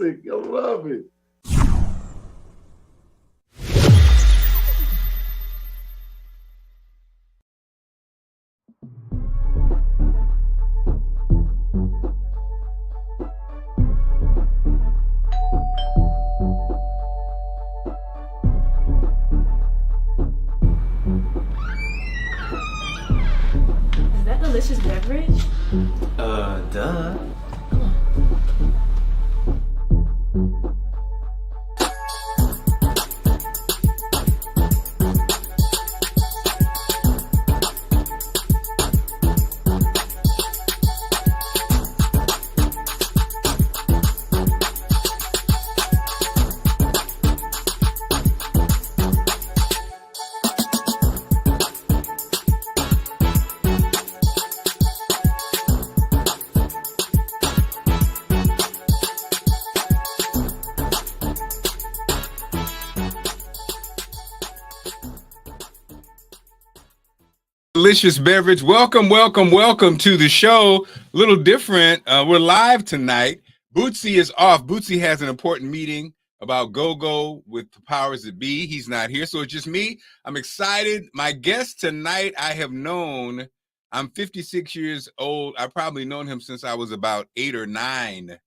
classic. I love it. Is that delicious beverage? Duh. Delicious beverage. Welcome to the show. A little different. We're live tonight. Bootsy is off. Bootsy has an important meeting about go-go with the powers that be. He's not here, so it's just me. I'm excited. My guest tonight, I have known. I'm 56 years old. I've probably known him since I was about 8 or 9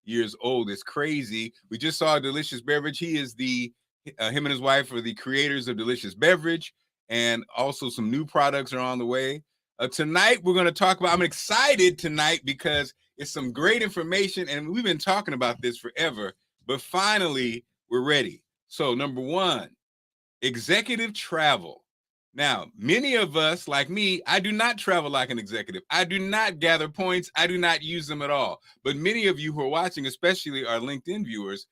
years old. It's crazy. We just saw a Delicious Beverage. He is him and his wife are the creators of Delicious Beverage. And also some new products are on the way. Tonight, we're going to talk about, I'm excited tonight because it's some great information, and we've been talking about this forever, but finally, we're ready. So, number one, executive travel. Now, many of us, like me, I do not travel like an executive. I do not gather points. I do not use them at all. But many of you who are watching, especially our LinkedIn viewers,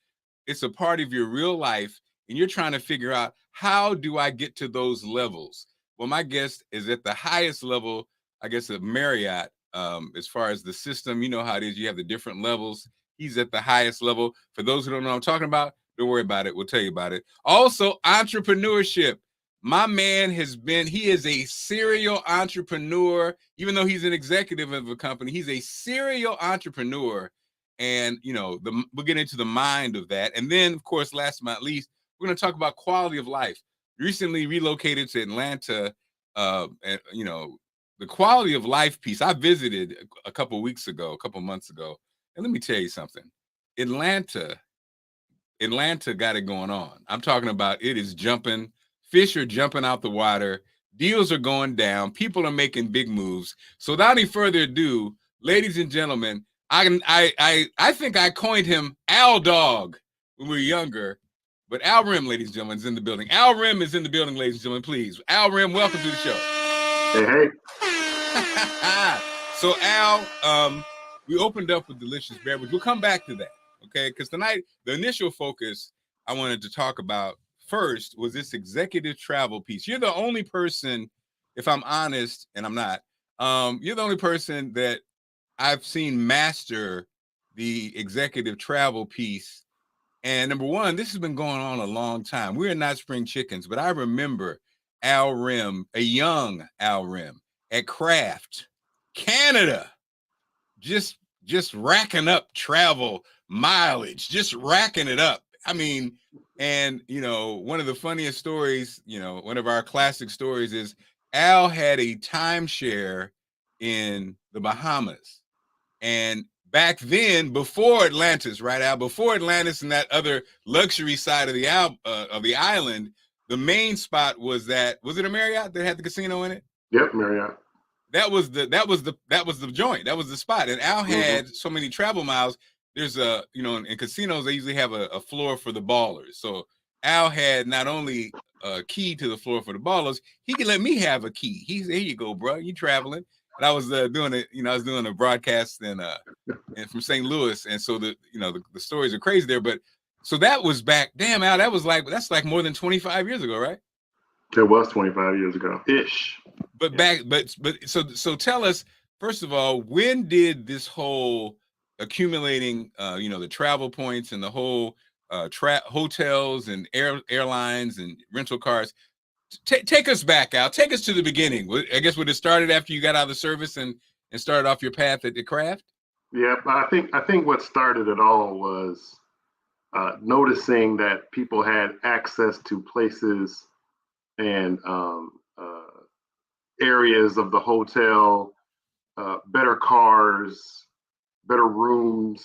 it's a part of your real life, and you're trying to figure out, how do I get to those levels? Well, my guest is at the highest level, I guess, of Marriott. As far as the system, you know how it is. You have the different levels. He's at the highest level. For those who don't know what I'm talking about, don't worry about it. We'll tell you about it. Also, entrepreneurship. My man he is a serial entrepreneur. Even though he's an executive of a company, he's a serial entrepreneur. And, you know, we'll get into the mind of that. And then, of course, last but not least, we're going to talk about quality of life. Recently relocated to Atlanta, and you know, the quality of life piece. I visited a couple months ago, and let me tell you something. Atlanta got it going on. I'm talking about it is jumping. Fish are jumping out the water. Deals are going down. People are making big moves. So without any further ado, ladies and gentlemen, I think I coined him Al Dog when we were younger. But Al Rim, ladies and gentlemen, is in the building. Al Rim is in the building, ladies and gentlemen, please. Al Rim, welcome to the show. Hey. So, Al, we opened up with Delicious Beverage. We'll come back to that, okay? Because tonight, the initial focus I wanted to talk about first was this executive travel piece. You're the only person, if I'm honest, and I'm not, you're the only person that I've seen master the executive travel piece. And number one, this has been going on a long time. We are not spring chickens, but I remember Al Rim, a young Al Rim at Kraft, Canada, just racking up travel mileage, just racking it up. I mean, and, you know, one of the funniest stories, you know, one of our classic stories is Al had a timeshare in the Bahamas. And back then, before Atlantis, right, Al? Before Atlantis and that other luxury side of the island, the main spot was it a Marriott that had the casino in it? Yep, Marriott. That was the joint. That was the spot. And Al had so many travel miles. There's in casinos they usually have a floor for the ballers. So Al had not only a key to the floor for the ballers, he could let me have a key. He said, "Here you go, bro. You traveling." And I was doing a broadcast and from St. Louis, and so the stories are crazy there. But so that was back. Damn, Al, that's like more than 25 years ago, right? It was 25 years ago, ish. So tell us, first of all, when did this whole accumulating, the travel points and the whole hotels and airlines and rental cars? Take us back, Al. Take us to the beginning. I guess would it started after you got out of the service and started off your path at the craft? Yeah, but I think what started it all was noticing that people had access to places and areas of the hotel, better cars, better rooms,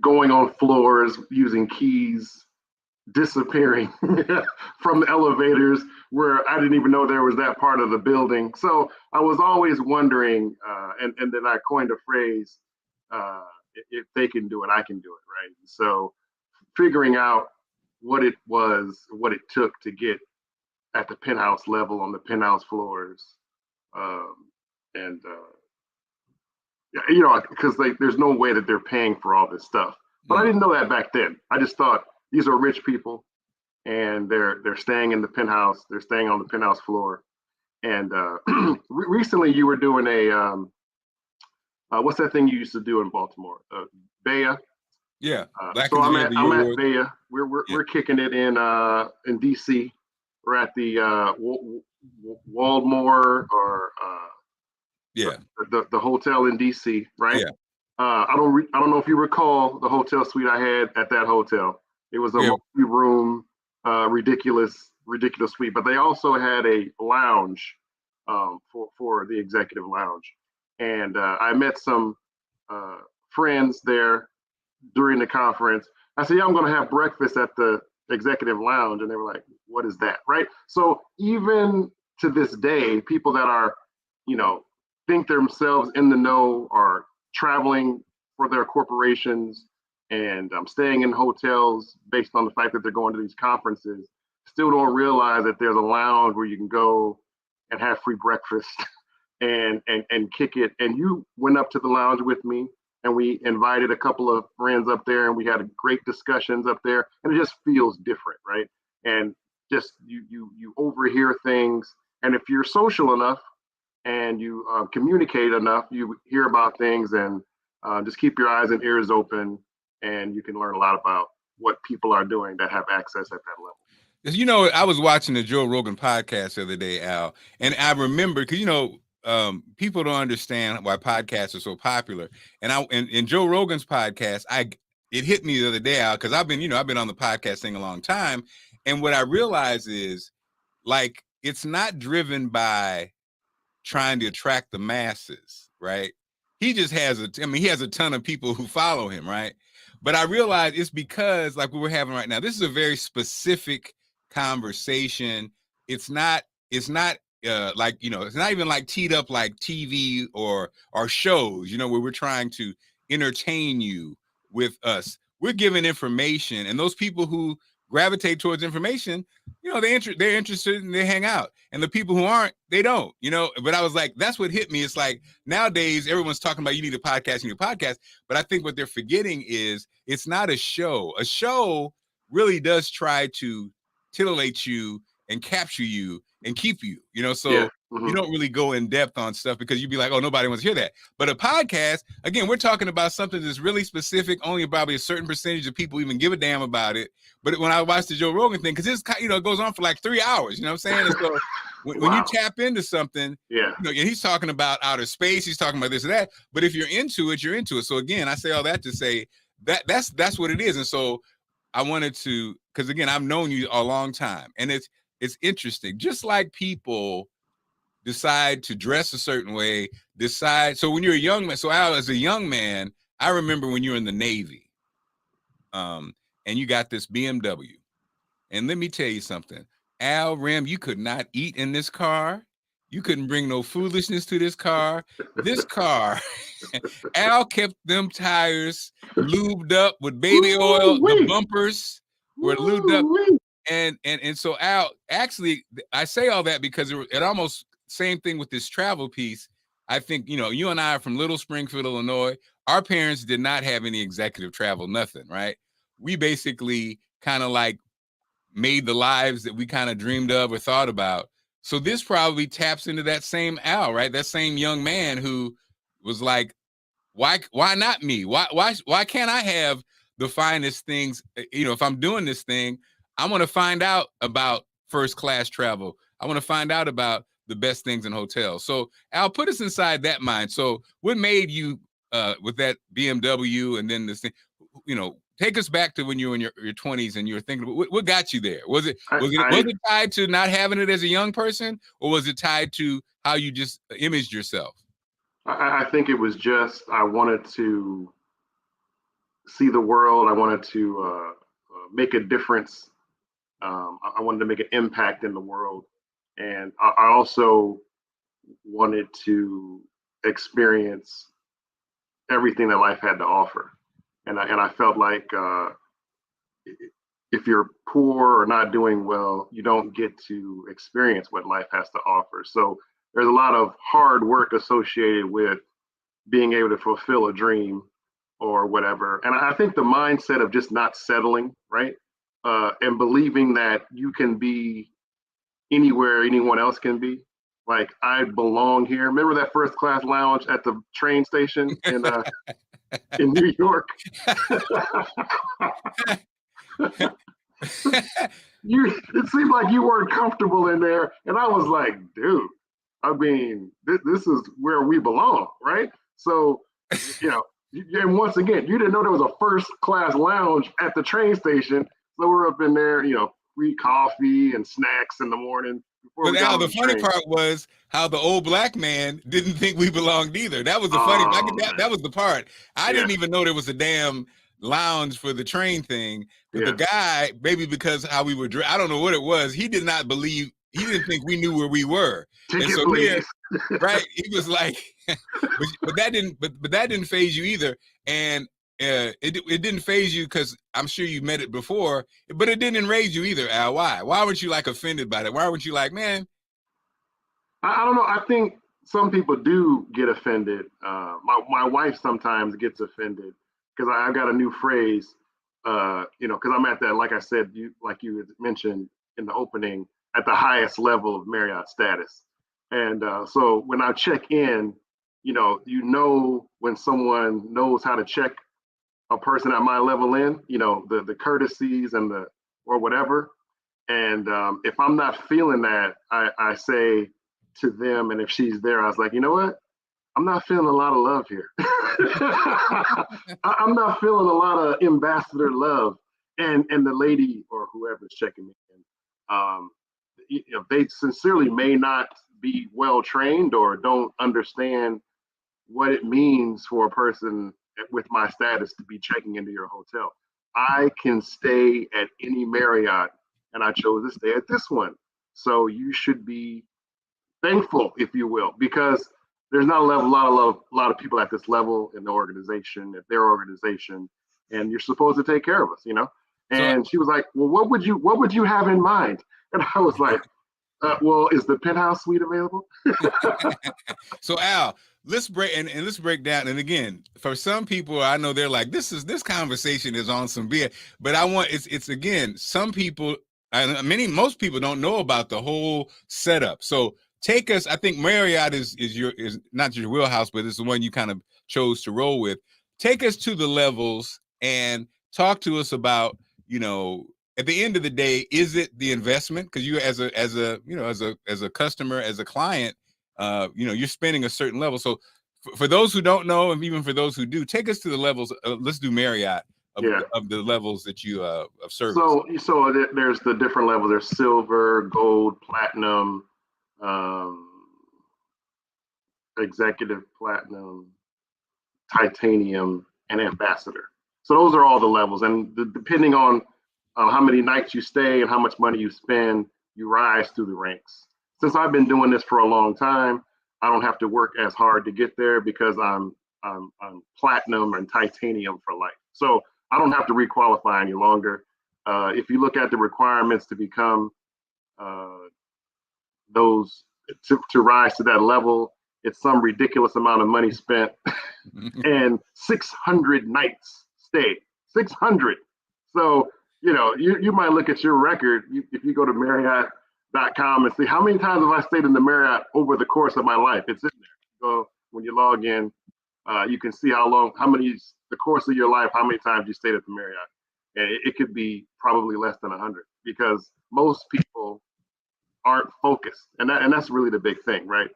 going on floors using keys, disappearing from the elevators where I didn't even know there was that part of the building. So I was always wondering, and then I coined a phrase, if they can do it, I can do it, right? So figuring out what it was, what it took to get at the penthouse level on the penthouse floors. And because there's no way that they're paying for all this stuff. But I didn't know that back then. I just thought these are rich people, and they're staying in the penthouse. They're staying on the penthouse floor. And recently, you were doing a what's that thing you used to do in Baltimore? Bea. Yeah. So I'm at Bea. We're kicking it in DC. We're at the Waldmore or the hotel in DC, right? Yeah. I don't know if you recall the hotel suite I had at that hotel. It was a multi-room, ridiculous suite, but they also had a lounge for the executive lounge. And I met some friends there during the conference. I said, yeah, I'm going to have breakfast at the executive lounge. And they were like, what is that? Right. So even to this day, people that are, think themselves in the know are traveling for their corporations and staying in hotels based on the fact that they're going to these conferences, still don't realize that there's a lounge where you can go and have free breakfast and kick it. And you went up to the lounge with me, and we invited a couple of friends up there, and we had great discussions up there, and it just feels different, right? And just you overhear things, and if you're social enough and you communicate enough, you hear about things, and just keep your eyes and ears open, and you can learn a lot about what people are doing that have access at that level. I was watching the Joe Rogan podcast the other day, Al, and I remember because people don't understand why podcasts are so popular. And in Joe Rogan's podcast, it hit me the other day, Al, because I've been on the podcast thing a long time, and what I realized is, like, it's not driven by trying to attract the masses, right? He just has he has a ton of people who follow him, right? But I realized it's because, like we were having right now, this is a very specific conversation. It's not it's not even like teed up like TV or shows, where we're trying to entertain you with us. We're giving information, and those people who gravitate towards information, they're interested and they hang out. And the people who aren't, they don't, But I was like, that's what hit me. It's like nowadays everyone's talking about you need a podcast. But I think what they're forgetting is it's not a show. A show really does try to titillate you and capture you and keep you, so you don't really go in depth on stuff because you'd be like, oh, nobody wants to hear that. But a podcast, again, we're talking about something that's really specific. Only probably a certain percentage of people even give a damn about it. But when I watched the Joe Rogan thing, because it's, it goes on for like 3 hours, you know what I'm saying? And so when you tap into something, he's talking about outer space, he's talking about this and that. But if you're into it, you're into it. So again, I say all that to say that's what it is. And so I wanted to, because again, I've known you a long time, and it's interesting. Just like people decide to dress a certain way, so when you're a young man, so Al, as a young man, I remember when you were in the Navy, and you got this BMW. And let me tell you something, Al Rem, you could not eat in this car. You couldn't bring no foolishness to this car. This car, Al kept them tires lubed up with baby oil. The bumpers were lubed up. And so Al, actually, I say all that because it almost same thing with this travel piece. I think, you and I are from Little Springfield, Illinois. Our parents did not have any executive travel, nothing, right? We basically kind of like made the lives that we kind of dreamed of or thought about. So this probably taps into that same Al, right? That same young man who was like, why not me? Why can't I have the finest things? If I'm doing this thing, I want to find out about first class travel. I want to find out about the best things in hotels. So Al, put us inside that mind. So what made you with that BMW and then this thing, take us back to when you were in your 20s and you were thinking, what got you there? Was it tied to not having it as a young person, or was it tied to how you just imaged yourself? I think it was just, I wanted to see the world. I wanted to make a difference. I wanted to make an impact in the world. And I also wanted to experience everything that life had to offer. And I felt like if you're poor or not doing well, you don't get to experience what life has to offer. So there's a lot of hard work associated with being able to fulfill a dream or whatever. And I think the mindset of just not settling, right? And believing that you can be anywhere anyone else can be. Like, I belong here. Remember that first class lounge at the train station in New York? It seemed like you weren't comfortable in there. And I was like, dude, I mean, this is where we belong, right? So, and once again, you didn't know there was a first class lounge at the train station. So we're up in there, free coffee and snacks in the morning. But Al, the funny part was how the old black man didn't think we belonged either. That was the funny. That was the part. I didn't even know there was a damn lounge for the train thing. But the guy, maybe because how we were, I don't know what it was. He did not believe. He didn't think we knew where we were. And so here, right? He was like, but that didn't phase you either. And it didn't phase you because I'm sure you met it before, but it didn't enrage you either, Al. Why? Why weren't you like offended by that? Why weren't you like, man? I don't know. I think some people do get offended. My wife sometimes gets offended because I've got a new phrase, because I'm at that, like I said, you had mentioned in the opening, at the highest level of Marriott status. And so when I check in, when someone knows how to check a person at my level in, the courtesies and or whatever. And if I'm not feeling that, I say to them, and if she's there, I was like, you know what? I'm not feeling a lot of love here. I'm not feeling a lot of ambassador love. And the lady or whoever's checking me in, they sincerely may not be well trained or don't understand what it means for a person with my status to be checking into your hotel. I can stay at any Marriott, and I chose to stay at this one. So you should be thankful, if you will, because there's not a lot of people at this level in the organization, at their organization, and you're supposed to take care of us, And she was like, "Well, what would you have in mind?" And I was like, "Well, is the penthouse suite available?" So Al, let's break down. And again, for some people, I know they're like, this conversation is on some beer, but it's again, some people, most people don't know about the whole setup. So take us, I think Marriott is not your wheelhouse, but it's the one you kind of chose to roll with. Take us to the levels and talk to us about, at the end of the day, is it the investment? Because you as a customer, as a client, you're spending a certain level. So for those who don't know, and even for those who do, take us to the levels. Let's do Marriott of the levels that you of service. So there's the different levels. There's silver, gold, platinum, executive platinum, titanium, and ambassador. So those are all the levels, and depending on how many nights you stay and how much money you spend, you rise through the ranks. Since I've been doing this for a long time, I don't have to work as hard to get there because I'm platinum and titanium for life. So I don't have to requalify any longer. If you look at the requirements to become to rise to that level, it's some ridiculous amount of money spent and 600 nights stayed. 600. So you might look at your record if you go to Marriott.com and see how many times have I stayed in the Marriott over the course of my life. It's in there. So when you log in, you can see the course of your life, how many times you stayed at the Marriott. And it could be probably less than 100 because most people aren't focused. And that's really the big thing, right?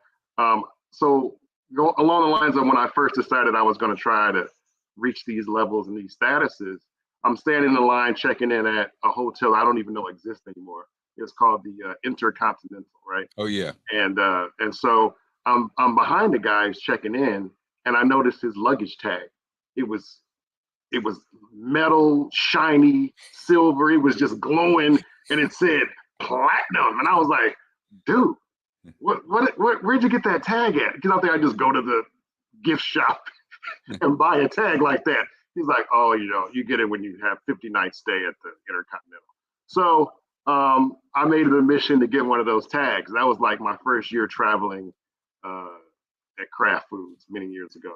So go along the lines of when I first decided I was going to try to reach these levels and these statuses, I'm standing in line checking in at a hotel I don't even know exists anymore. It's called the Intercontinental, right? Oh yeah. And so I'm behind the guys checking in, and I noticed his luggage tag. It was metal, shiny, silver. It was just glowing, and it said platinum. And I was like, dude, where'd you get that tag at? Because I think I just go to the gift shop and buy a tag like that. He's like, oh, you get it when you have 50-night stay at the Intercontinental. So I made it a mission to get one of those tags. That was like my first year traveling at Kraft Foods many years ago.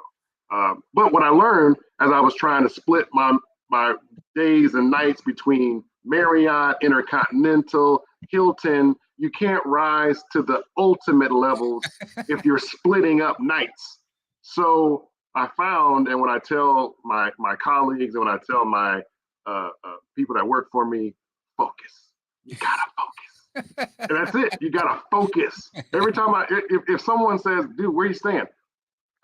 But what I learned as I was trying to split my days and nights between Marriott, Intercontinental, Hilton, you can't rise to the ultimate levels if you're splitting up nights. So I found, and when I tell my colleagues and when I tell my people that work for me, focus. You gotta focus. And that's it. You gotta focus. Every time if someone says, dude, where you staying?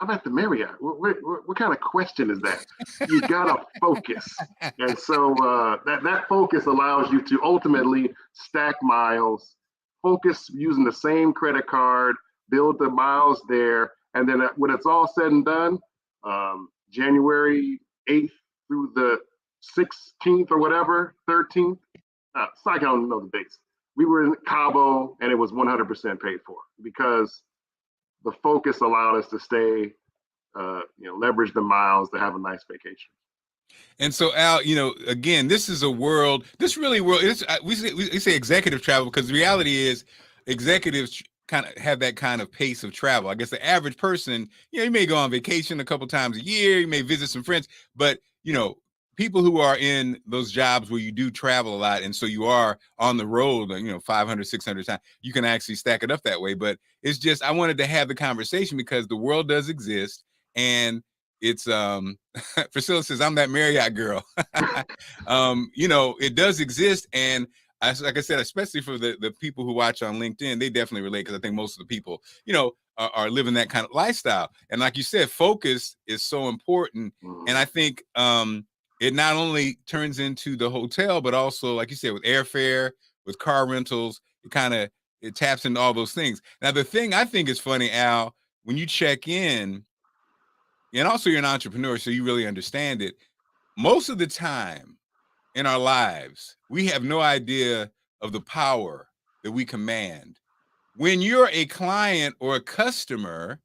I'm at the Marriott. What kind of question is that? You gotta focus. And so that focus allows you to ultimately stack miles, focus using the same credit card, build the miles there. And then when it's all said and done, January 8th through the 16th or whatever, 13th, it's like I don't know the dates. We were in Cabo and it was 100% paid for because the focus allowed us to stay, leverage the miles to have a nice vacation. And so, Al, again, this is a world. This really world. We say executive travel because the reality is executives kind of have that kind of pace of travel. I guess the average person, you may go on vacation a couple times a year, you may visit some friends, but people who are in those jobs where you do travel a lot, and so you are on the road, 500, 600 times, you can actually stack it up that way. But it's just, I wanted to have the conversation because the world does exist, and it's Priscilla says, I'm that Marriott girl. It does exist, and like I said, especially for the people who watch on LinkedIn, they definitely relate because I think most of the people, are living that kind of lifestyle. And like you said, focus is so important. And I think it not only turns into the hotel, but also, like you said, with airfare, with car rentals, it taps into all those things. Now, the thing I think is funny, Al, when you check in, and also you're an entrepreneur, so you really understand it. Most of the time in our lives, we have no idea of the power that we command. When you're a client or a customer,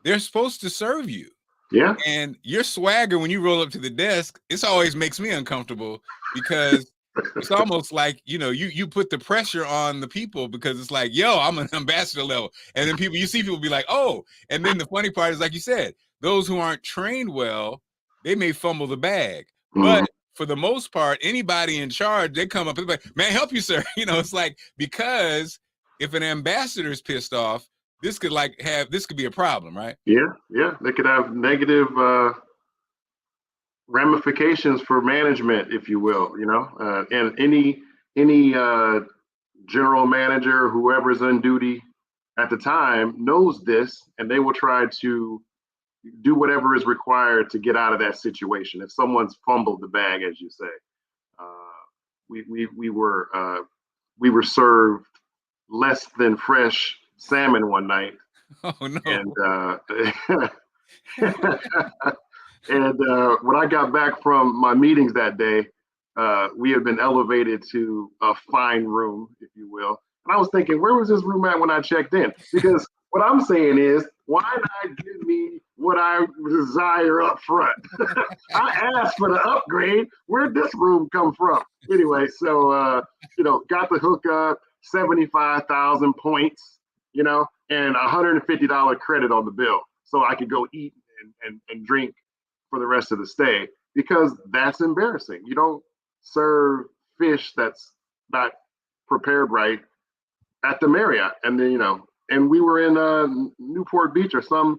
they're supposed to serve you. Yeah. And your swagger, when you roll up to the desk, it always makes me uncomfortable because it's almost like, you put the pressure on the people because it's like, yo, I'm an ambassador level. And then you see people be like, oh, and then the funny part is, like you said, those who aren't trained well, they may fumble the bag. But for the most part, anybody in charge, they come up and be like, may I help you, sir? It's like, because if an ambassador is pissed off, this could be a problem, right? Yeah. They could have negative ramifications for management, if you will, and any general manager, whoever's on duty at the time knows this, and they will try to do whatever is required to get out of that situation. If someone's fumbled the bag, as you say, we were served less than fresh salmon one night. Oh no! And when I got back from my meetings that day, we had been elevated to a fine room, if you will. And I was thinking, where was this room at when I checked in? Because what I'm saying is, why not give me what I desire up front? I asked for the upgrade. Where'd this room come from? Anyway, so, got the hookup, 75,000 points, and $150 credit on the bill. So I could go eat and drink for the rest of the stay, because that's embarrassing. You don't serve fish that's not prepared right at the Marriott. And then, and we were in Newport Beach or some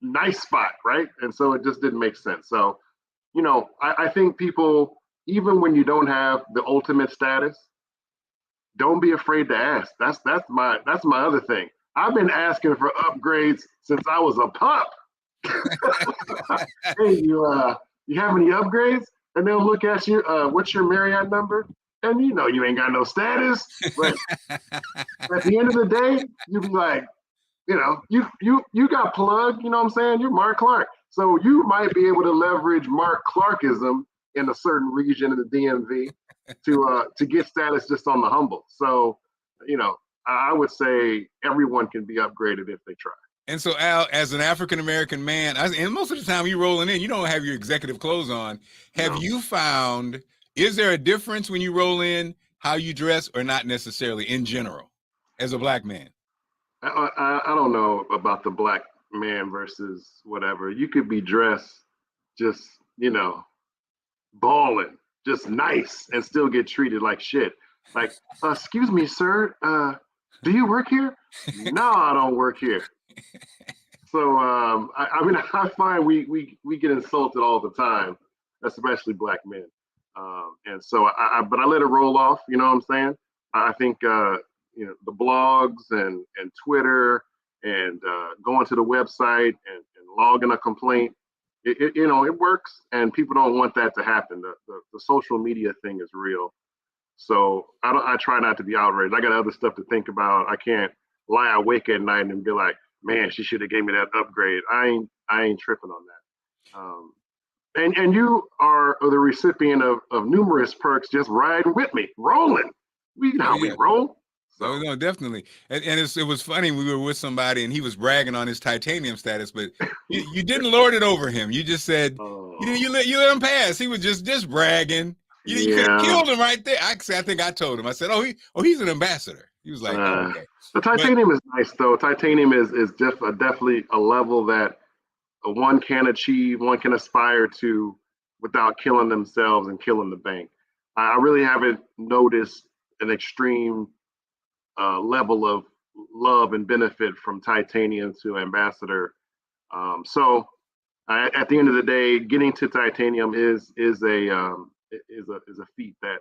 nice spot, right? And so it just didn't make sense. So, I think people, even when you don't have the ultimate status, don't be afraid to ask. That's my other thing. I've been asking for upgrades since I was a pup. Hey, you have any upgrades? and they'll look at you. What's your Marriott number? And you know you ain't got no status, but at the end of the day, you be like, you got plugged. You know what I'm saying? You're Mark Clark, so you might be able to leverage Mark Clarkism in a certain region of the DMV to get status just on the humble. So, I would say everyone can be upgraded if they try. And so, Al, as an African-American man, and most of the time you rolling in, you don't have your executive clothes on. Have you found, is there a difference when you roll in, how you dress, or not necessarily in general, as a black man? I don't know about the black man versus whatever. You could be dressed just, balling, just nice, and still get treated like shit. Like, excuse me, sir, do you work here? No, I don't work here. So I find we get insulted all the time, especially black men. And so but I let it roll off. You know what I'm saying? I think the blogs and Twitter and going to the website and logging a complaint, it works, and people don't want that to happen. The social media thing is real. So I try not to be outraged. I got other stuff to think about. I can't lie awake at night and be like, man, she should have gave me that upgrade. I ain't tripping on that. And you are the recipient of numerous perks just riding with me, rolling. We roll. So no, definitely. And it was funny. We were with somebody and he was bragging on his titanium status, but you didn't lord it over him. You just said, you let him pass. He was just bragging. You could have killed him right there. I think I told him. I said, he's an ambassador. He was like, okay. The titanium is nice, though. Titanium is just definitely a level that one can achieve, one can aspire to without killing themselves and killing the bank. I really haven't noticed an extreme level of love and benefit from titanium to ambassador. So at the end of the day, getting to titanium is a feat that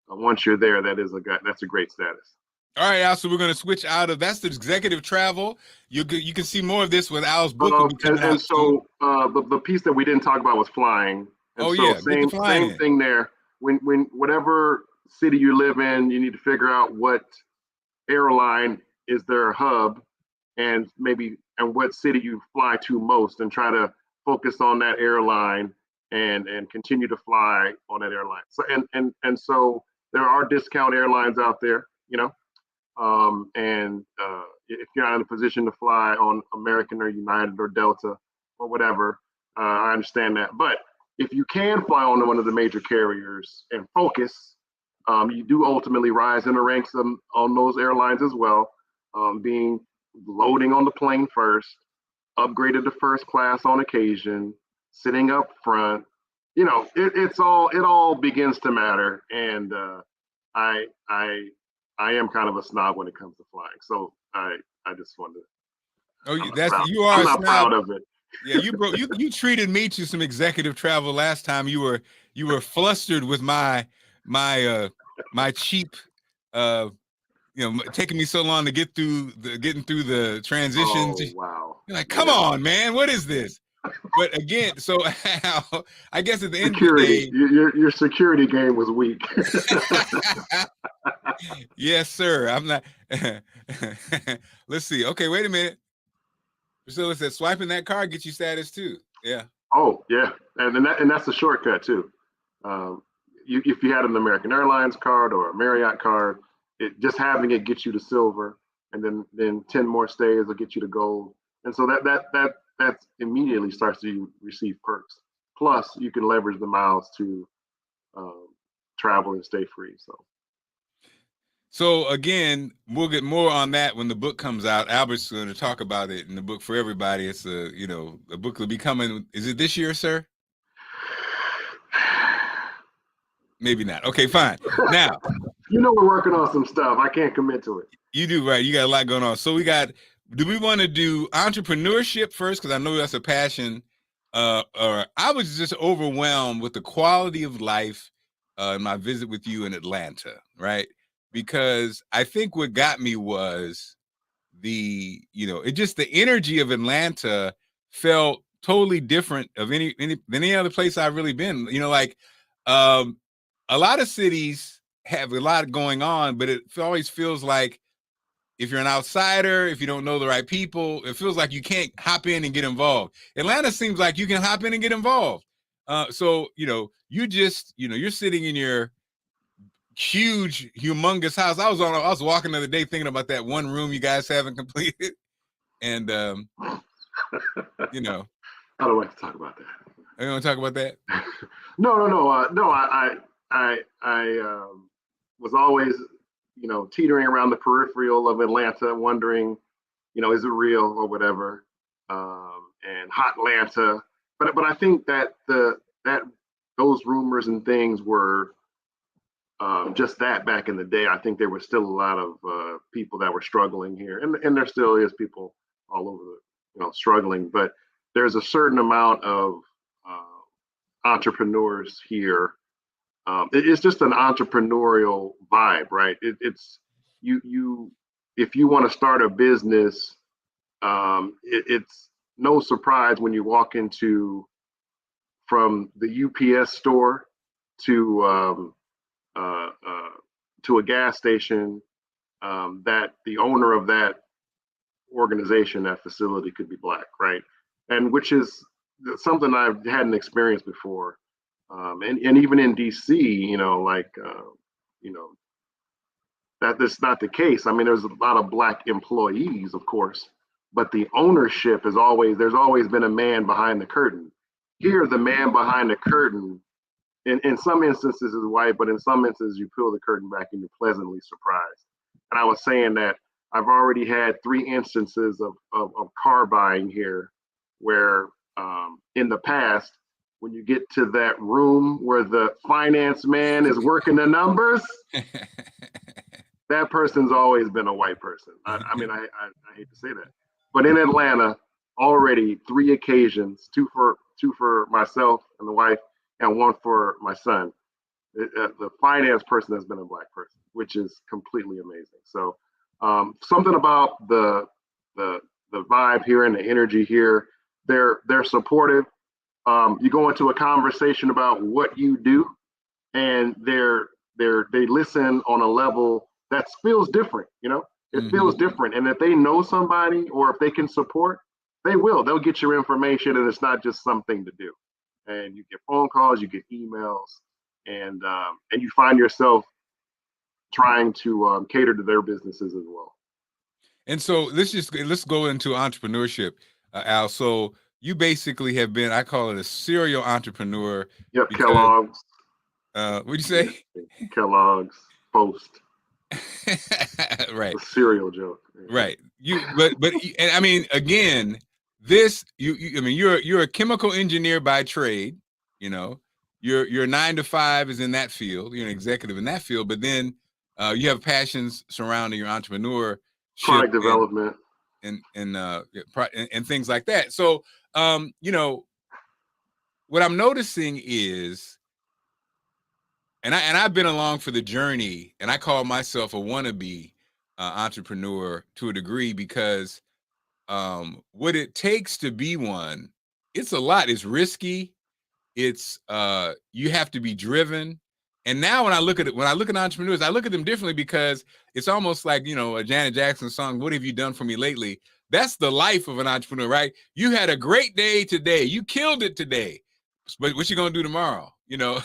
once you're there, that's a great status. All right, Al, so we're going to switch out of that's the executive travel. You can see more of this with Al's book. And so the piece that we didn't talk about was flying. And same thing there. When whatever city you live in, you need to figure out what airline is their hub, and what city you fly to most, and try to focus on that airline and continue to fly on that airline. So and so there are discount airlines out there, if you're not in a position to fly on American or United or Delta or whatever, I understand that. But if you can fly on one of the major carriers and focus, you do ultimately rise in the ranks on those airlines as well, being loading on the plane first, upgraded to first class on occasion, sitting up front. It all begins to matter. And I am kind of a snob when it comes to flying. So I just wanted to. You are I'm not proud of it. Yeah, you treated me to some executive travel last time. You were flustered with my cheap, taking me so long to getting through the transitions. Oh, wow. You're like, come on, man, what is this? But again, so I guess at the end of the day, your security game was weak. Yes, sir. I'm not. Let's see. Okay, wait a minute. Priscilla said swiping that card gets you status too. Yeah. Oh yeah, and that's a shortcut too. If you had an American Airlines card or a Marriott card, just having it gets you to silver, and then 10 more stays will get you to gold, and so that immediately starts to receive perks. Plus, you can leverage the miles to travel and stay free. So again, we'll get more on that when the book comes out. Albert's going to talk about it in the book for everybody. It's a book will be coming. Is it this year, sir? Maybe not. Okay, fine. Now, we're working on some stuff. I can't commit to it. You do, right? You got a lot going on. So do we want to do entrepreneurship first? Because I know that's a passion. Or I was just overwhelmed with the quality of life in my visit with you in Atlanta, right? Because I think what got me was the energy of Atlanta felt totally different of any other place I've really been. A lot of cities have a lot going on, but it always feels like if you're an outsider, if you don't know the right people, it feels like you can't hop in and get involved. Atlanta seems like you can hop in and get involved. So, you're sitting in your huge, humongous house. I was walking the other day thinking about that one room you guys haven't completed. And, I don't like to talk about that. You want to talk about that? No. I was always, teetering around the peripheral of Atlanta, wondering, is it real or whatever, and hot Atlanta. But I think that those rumors and things were just that back in the day. I think there was still a lot of people that were struggling here, and there still is people all over, struggling. But there's a certain amount of entrepreneurs here. It's just an entrepreneurial vibe, right? It's you if you want to start a business, it's no surprise when you walk into from the UPS store to a gas station, that the owner of that organization, that facility, could be Black, right? And which is something I hadn't experienced before. And even in DC, that's not the case. I mean, there's a lot of Black employees, of course, but the ownership there's always been a man behind the curtain. Here, the man behind the curtain, in some instances is white, but in some instances you peel the curtain back and you're pleasantly surprised. And I was saying that I've already had 3 instances of car buying here where in the past, when you get to that room where the finance man is working the numbers, that person's always been a white person. I hate to say that, but in Atlanta, already 3 occasions, two for myself and the wife, and 1 for my son. The finance person has been a Black person, which is completely amazing. So something about the vibe here and the energy here. They're supportive. You go into a conversation about what you do, and they listen on a level that feels different. It feels different. And if they know somebody or if they can support, they'll get your information, and it's not just something to do. And you get phone calls, you get emails, and you find yourself trying to cater to their businesses as well. And so let's go into entrepreneurship, Al. So you basically have been, I call it a serial entrepreneur. Yep, Kellogg's. What'd you say? Kellogg's, Post. Right. A cereal joke. Right. And I mean, again, you're a chemical engineer by trade. Your 9 to 5 is in that field. You're an executive in that field, but then you have passions surrounding your entrepreneurship, product development, and things like that. So, what I'm noticing is, and I've been along for the journey, and I call myself a wannabe entrepreneur to a degree, because what it takes to be one, it's a lot. It's risky. It's you have to be driven. And now when I look at entrepreneurs, I look at them differently, because it's almost like, a Janet Jackson song, "What Have You Done For Me Lately?" That's the life of an entrepreneur, right? You had a great day today. You killed it today. But what you gonna do tomorrow? Yeah.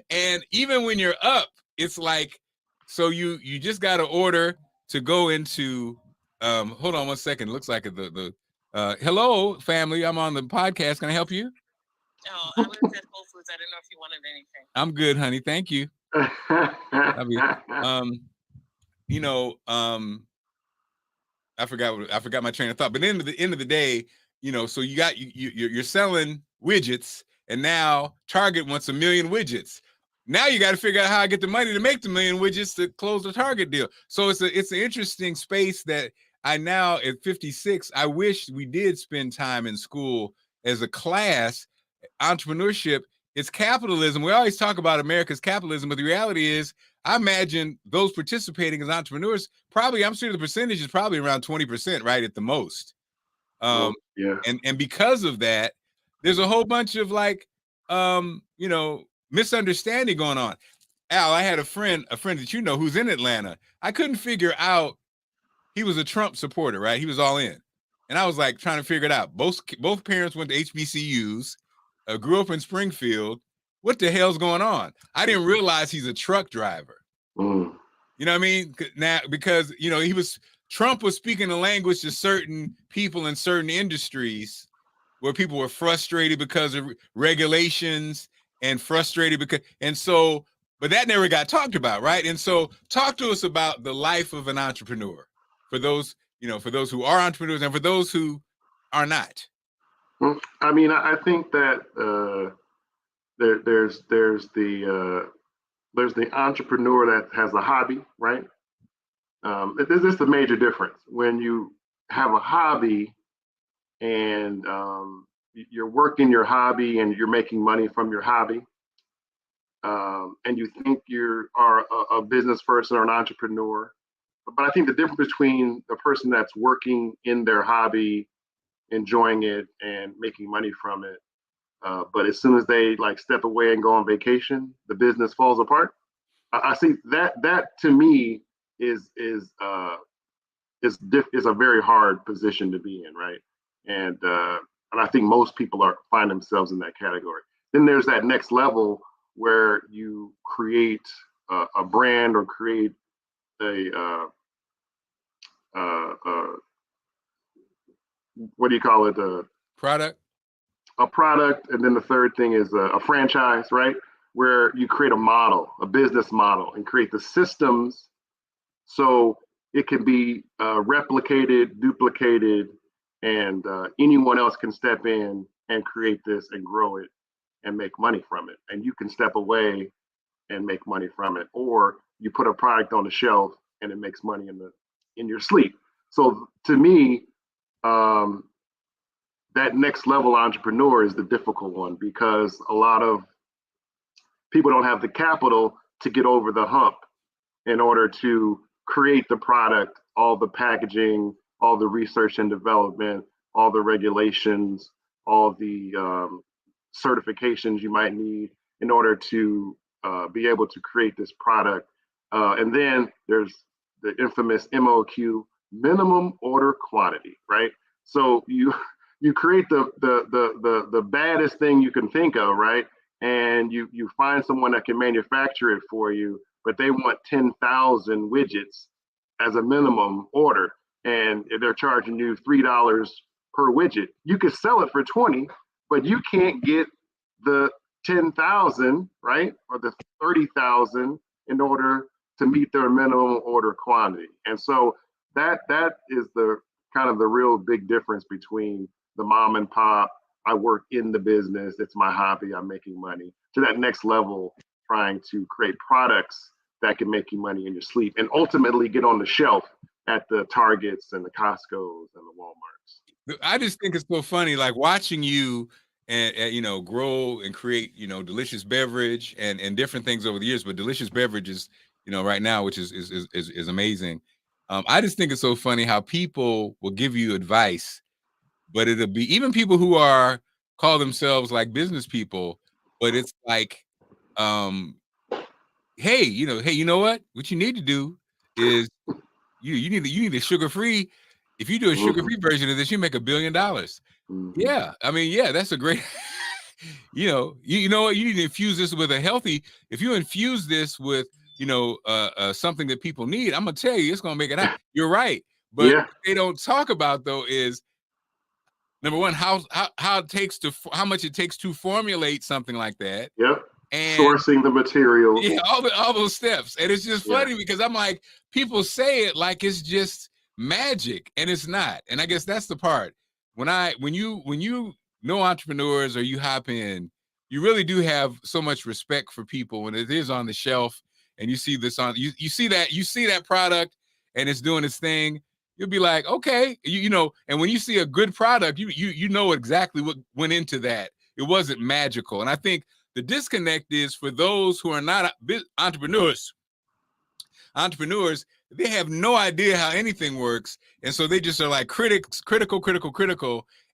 And even when you're up, it's like, so you just got to order to go into, hold on one second. It looks like the hello, family. I'm on the podcast. Can I help you? Oh, I was at Whole Foods. I didn't know if you wanted anything. I'm good, honey. Thank you. I forgot my train of thought. But at the end of the day, so you're selling widgets, and now Target wants 1 million widgets. Now you got to figure out how I get the money to make the 1 million widgets to close the Target deal. So it's an interesting space that I now, at 56, I wish we did spend time in school as a class. Entrepreneurship, it's capitalism. We always talk about America's capitalism, but the reality is, I imagine those participating as entrepreneurs, probably, I'm sure the percentage is probably around 20%, right, at the most. Yeah. And because of that, there's a whole bunch of misunderstanding going on. Al, I had a friend that you know who's in Atlanta. I couldn't figure out, he was a Trump supporter, right? He was all in. And I was like trying to figure it out. Both parents went to HBCUs, grew up in Springfield. What the hell's going on? I didn't realize he's a truck driver. Mm. You know what I mean? Now, because, you know, Trump was speaking a language to certain people in certain industries where people were frustrated because of regulations and frustrated because, but that never got talked about, right? And so talk to us about the life of an entrepreneur for those, you know, for those who are entrepreneurs and for those who are not. I mean, I think that there's the entrepreneur that has a hobby, right? There's just a major difference when you have a hobby and you're working your hobby and you're making money from your hobby, and you think you are a business person or an entrepreneur. But I think the difference between the person that's working in their hobby, enjoying it and making money from it, but as soon as they like step away and go on vacation, the business falls apart. I see that to me is a very hard position to be in, right? And I think most people find themselves in that category. Then there's that next level where you create a brand or create a what do you call it? Product. A product, and then the third thing is a franchise, right? Where you create a model, a business model, and create the systems so it can be replicated, duplicated, and anyone else can step in and create this and grow it and make money from it. And you can step away and make money from it, or you put a product on the shelf and it makes money in your sleep. So to me, that next level entrepreneur is the difficult one because a lot of people don't have the capital to get over the hump in order to create the product, all the packaging, all the research and development, all the regulations, all the certifications you might need in order to be able to create this product. And then there's the infamous MOQ, minimum order quantity, right? So you create the baddest thing you can think of, right? And you find someone that can manufacture it for you, but they want 10,000 widgets as a minimum order, and they're charging you $3 per widget. You could sell it for 20, but you can't get the 10,000, right, or the 30,000 in order to meet their minimum order quantity. And so that is the kind of the real big difference between the mom and pop, I work in the business, it's my hobby, I'm making money, to that next level, trying to create products that can make you money in your sleep and ultimately get on the shelf at the Targets and the Costco's and the Walmarts. I just think it's so funny, like watching you and you know, grow and create, you know, delicious beverage and different things over the years, but delicious beverages, you know, right now, which is amazing. I just think it's so funny how people will give you advice, but it'll be even people who call themselves like business people, but it's like, hey, you know what you need to do is you need a sugar-free. If you do a sugar-free version of this, you make $1 billion. Mm-hmm. Yeah, I mean, yeah, that's a great. You know what, you need to infuse this with if you infuse this with something that people need, I'm gonna tell you, it's gonna make it happen. You're right, but what they don't talk about though is, number one, how much it takes to formulate something like that. Yep. And sourcing the material. Yeah, all those steps. And it's just funny because I'm like, people say it like it's just magic, and it's not. And I guess that's the part. When you know entrepreneurs or you hop in, you really do have so much respect for people when it is on the shelf and you see this on you see that product and it's doing its thing. You'll be like, okay, you know, and when you see a good product, you know exactly what went into that. It wasn't magical. And I think the disconnect is for those who are not entrepreneurs, they have no idea how anything works. And so they just are like critical.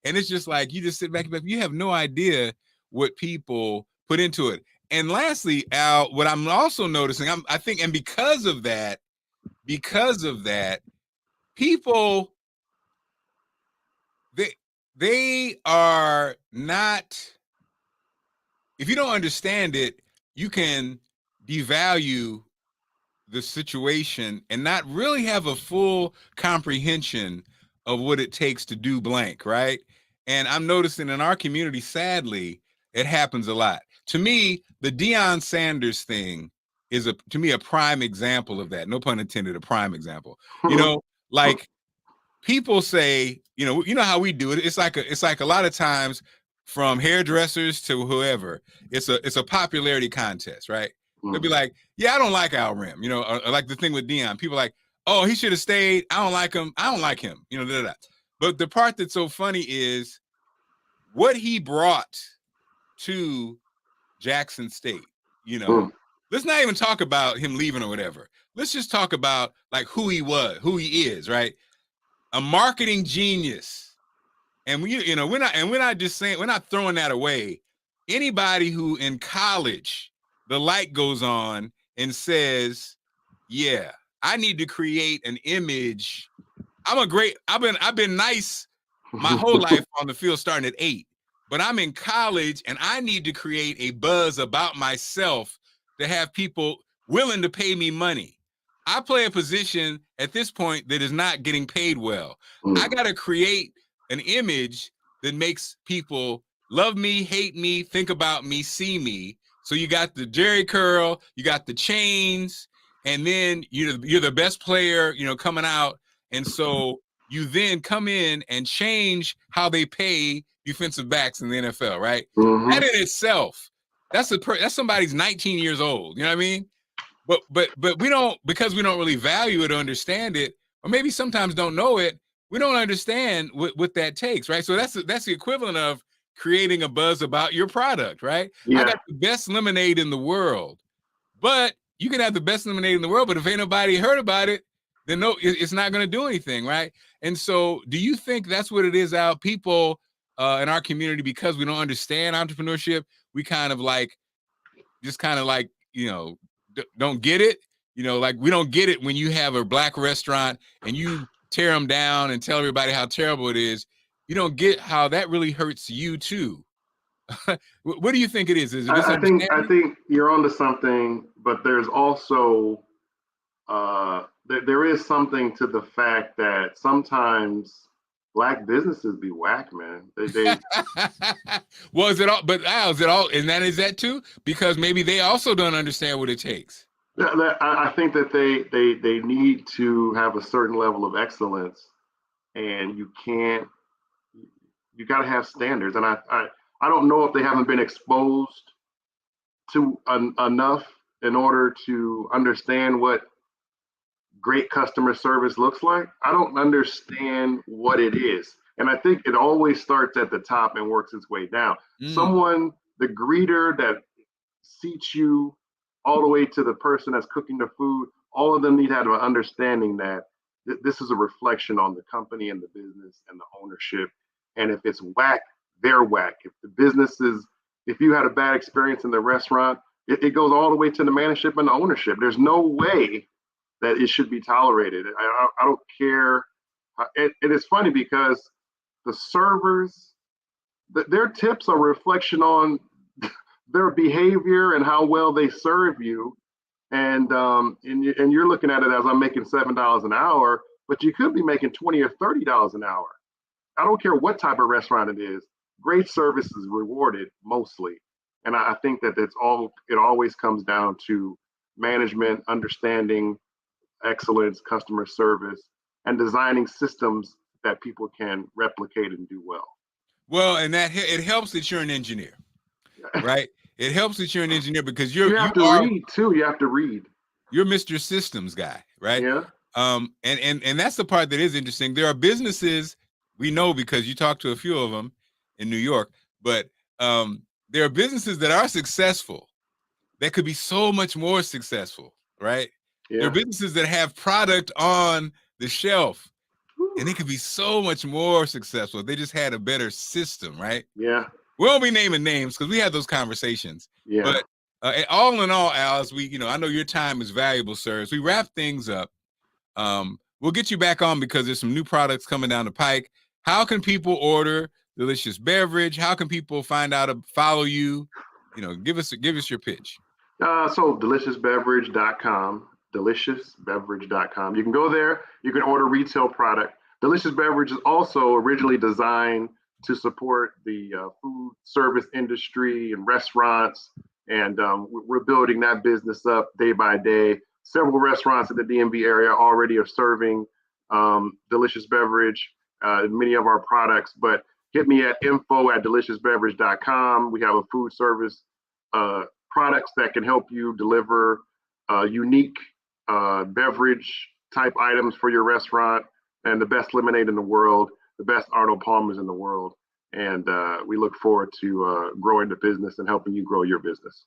And it's just like, you just sit back and you have no idea what people put into it. and lastly, Al, what I'm also noticing, I think, and because of that, people, they are not, if you don't understand it, you can devalue the situation and not really have a full comprehension of what it takes to do blank, right? And I'm noticing in our community, sadly, it happens a lot. To me, the Deion Sanders thing is to me a prime example of that. No pun intended, a prime example. You know, like people say, you know how we do it. It's like a lot of times from hairdressers to whoever, it's a popularity contest, right? They'll be like, yeah, I don't like Al Rim, you know, or like the thing with Deion. People are like, oh, he should have stayed. I don't like him. I don't like him. You know, da, da, da. But the part that's so funny is what he brought to Jackson State. You know, let's not even talk about him leaving or whatever. Let's just talk about like who he was, who he is, right? A marketing genius. And we're not just saying, we're not throwing that away. Anybody who in college, the light goes on and says, yeah, I need to create an image. I've been nice my whole life on the field starting at 8, but I'm in college and I need to create a buzz about myself to have people willing to pay me money. I play a position at this point that is not getting paid well. I got to create an image that makes people love me, hate me, think about me, see me. So you got the Jerry curl, you got the chains, and then you're the best player, you know, coming out. And so you then come in and change how they pay defensive backs in the NFL, right? That in itself, that's somebody's 19 years old. You know what I mean? But we don't, because we don't really value it or understand it, or maybe sometimes don't know it. We don't understand what that takes, right? So that's the equivalent of creating a buzz about your product, right? Yeah. I got the best lemonade in the world, but you can have the best lemonade in the world, but if ain't nobody heard about it, then no, it's not going to do anything, right? And so, do you think that's what it is, Al? People in our community, because we don't understand entrepreneurship, we kind of like, you know, don't get it. You know, like we don't get it when you have a black restaurant and you tear them down and tell everybody how terrible it is. You don't get how that really hurts you too. What do you think it is? Is it I think you're onto something, but there's also there is something to the fact that sometimes black businesses be whack, man. They well, is it all? But Al, is it all? And that is that too? Because maybe they also don't understand what it takes. I think that they need to have a certain level of excellence, and you got to have standards. And I don't know if they haven't been exposed to enough in order to understand what great customer service looks like. I don't understand what it is. And I think it always starts at the top and works its way down. Someone, the greeter that seats you all the way to the person that's cooking the food, all of them need to have an understanding that this is a reflection on the company and the business and the ownership. And if it's whack, they're whack. If the business is, if you had a bad experience in the restaurant, it goes all the way to the management and the ownership. There's no way that it should be tolerated. I don't care. It is funny because the servers, their tips are a reflection on their behavior and how well they serve you. And you're looking at it as I'm making $7 an hour, but you could be making $20 or $30 an hour. I don't care what type of restaurant it is. Great service is rewarded mostly. And I think that it always comes down to management, understanding excellence, customer service, and designing systems that people can replicate and do well. Well, and that it helps that you're an engineer, right? It helps that you're an engineer because you have to read too. You have to read. You're Mr. Systems guy, right? Yeah. And that's the part that is interesting. There are businesses we know because you talk to a few of them in New York, but there are businesses that are successful that could be so much more successful, right? Yeah. There are businesses that have product on the shelf and they could be so much more successful if they just had a better system, right? Yeah. We won't be naming names because we had those conversations. Yeah. All in all, Al, as we, I know your time is valuable, sir. As we wrap things up, we'll get you back on because there's some new products coming down the pike. How can people order Delicious Beverage? How can people find out, follow you? Give us your pitch. So deliciousbeverage.com, deliciousbeverage.com. You can go there. You can order retail product. Delicious Beverage is also originally designed to support the food service industry and restaurants. And we're building that business up day by day. Several restaurants in the DMV area already are serving Delicious Beverage, many of our products. But hit me at info@deliciousbeverage.com. We have a food service products that can help you deliver unique beverage type items for your restaurant, and the best lemonade in the world, the best Arnold Palmers in the world. And we look forward to growing the business and helping you grow your business.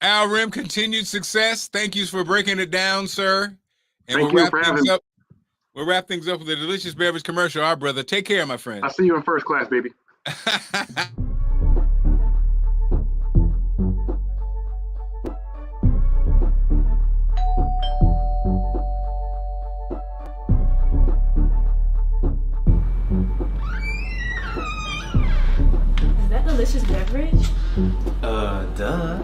Al Rim, continued success. Thank you for breaking it down, sir. And Thank you for having me. We'll wrap things up with a Delicious Beverage commercial. Our brother. Take care, my friend. I'll see you in first class, baby. Is that Delicious Beverage? Duh.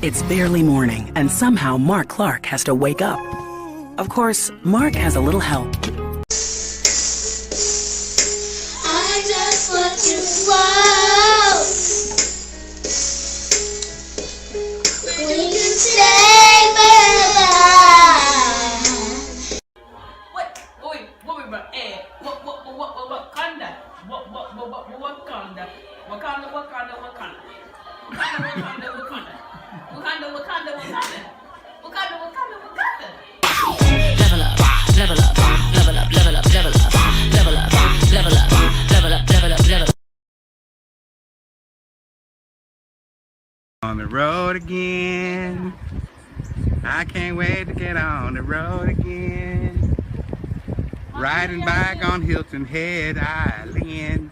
It's barely morning, and somehow Mark Clark has to wake up. Of course, Mark has a little help. I just want to float. We can stay forever. What? Wait, but Wakanda? Wakanda? Level up, level up, level up, level up, level up, level up, level up, level up, level up, level up. On the road again. I can't wait to get on the road again. Riding bike on Hilton Head Island.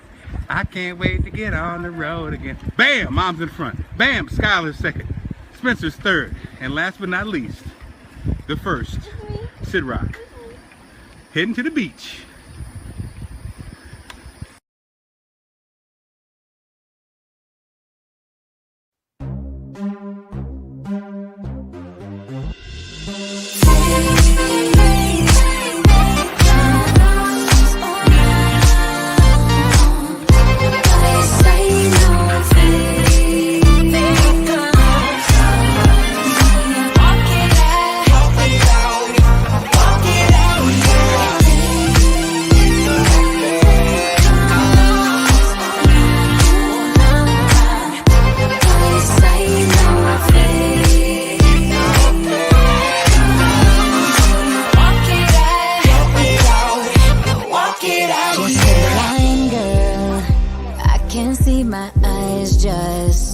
I can't wait to get on the road again. Bam! Mom's in front. Bam! Skylar's second. Spencer's third. And last but not least, the first, Sid Rock. Heading to the beach.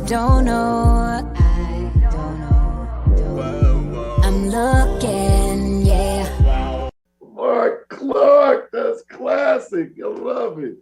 Don't know, I don't know. I'm looking, yeah. Marc Clark, that's classic. I love it.